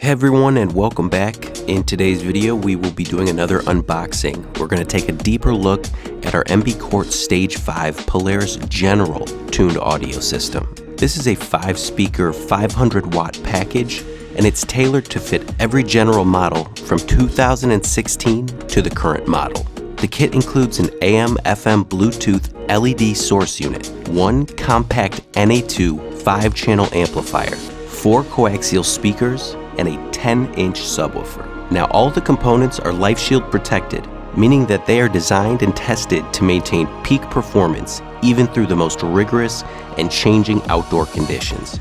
Hey everyone, and welcome back. In today's video, we will be doing another unboxing. We're going to take a deeper look at our Quart Stage 5 Polaris General tuned audio system. This is a 5-speaker, 500-watt package, and it's tailored to fit every General model from 2016 to the current model. The kit includes an AM/FM Bluetooth LED source unit, one compact NA2 5-channel amplifier, 4 coaxial speakers, and a 10-inch subwoofer. Now, all the components are Life Shield protected, meaning that they are designed and tested to maintain peak performance even through the most rigorous and changing outdoor conditions.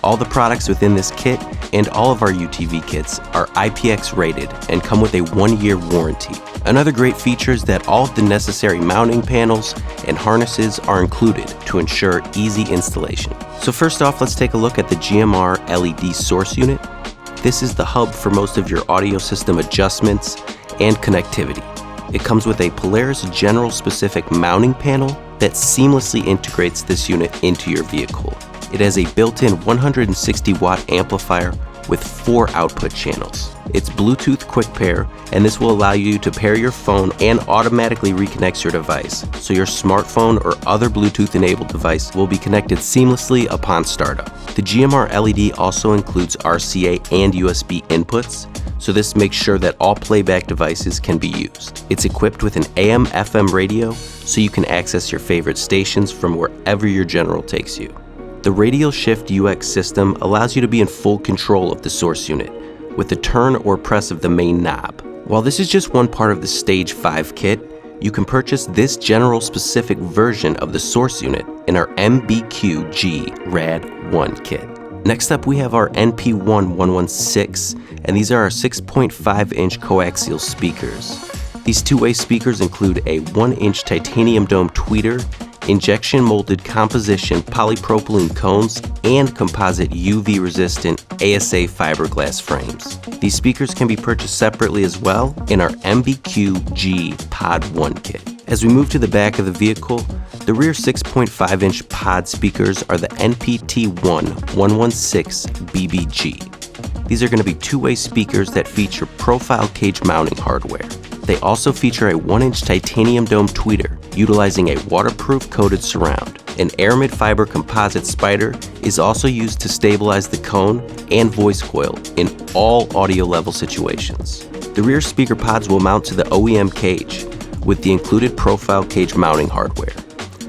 All the products within this kit and all of our UTV kits are IPX rated and come with a 1-year warranty. Another great feature is that all of the necessary mounting panels and harnesses are included to ensure easy installation. So first off, let's take a look at the GMR LED source unit. This is the hub for most of your audio system adjustments and connectivity. It comes with a Polaris General specific mounting panel that seamlessly integrates this unit into your vehicle. It has a built-in 160-watt amplifier with 4 output channels. It's Bluetooth quick pair, and this will allow you to pair your phone and automatically reconnects your device, so your smartphone or other Bluetooth-enabled device will be connected seamlessly upon startup. The GMR LED also includes RCA and USB inputs, so this makes sure that all playback devices can be used. It's equipped with an AM/FM radio, so you can access your favorite stations from wherever your General takes you. The Radial Shift UX system allows you to be in full control of the source unit with the turn or press of the main knob. While this is just one part of the Stage 5 kit, you can purchase this General specific version of the source unit in our MBQG Rad 1 kit. Next up, we have our NP1-116, and these are our 6.5-inch coaxial speakers. These two-way speakers include a 1-inch titanium dome tweeter, injection molded composition polypropylene cones, and composite UV resistant ASA fiberglass frames. These speakers can be purchased separately as well in our MBQG Pod 1 kit. As we move to the back of the vehicle, the rear 6.5-inch pod speakers are the NPT1-116 BBG. These are going to be two-way speakers that feature profile cage mounting hardware. They also feature a 1-inch titanium dome tweeter utilizing a waterproof coated surround. An aramid fiber composite spider is also used to stabilize the cone and voice coil in all audio level situations. The rear speaker pods will mount to the OEM cage with the included profile cage mounting hardware.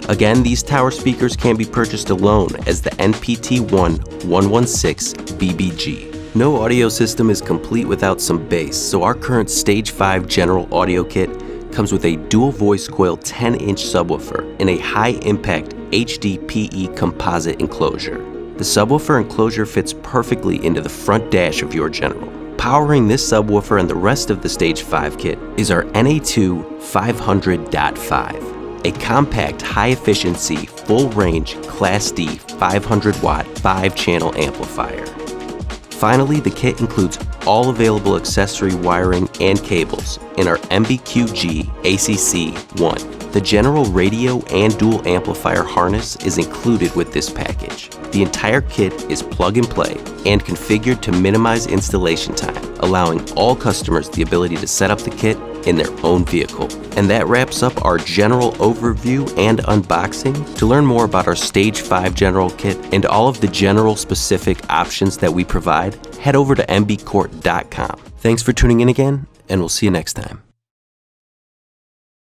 Again, these tower speakers can be purchased alone as the NPT1-116 BBG. No audio system is complete without some bass, so our current Stage 5 General audio kit comes with a dual voice coil 10-inch subwoofer in a high-impact HDPE composite enclosure. The subwoofer enclosure fits perfectly into the front dash of your General. Powering this subwoofer and the rest of the Stage 5 kit is our NA2 500.5, a compact, high-efficiency, full-range, Class D 500-watt 5-channel amplifier. Finally, the kit includes all available accessory wiring and cables in our MBQG ACC1. The General radio and dual amplifier harness is included with this package. The entire kit is plug and play and configured to minimize installation time, allowing all customers the ability to set up the kit in their own vehicle. And that wraps up our General overview and unboxing. To learn more about our Stage 5 General kit and all of the General specific options that we provide, head over to mbquart.com. Thanks for tuning in again, and we'll see you next time.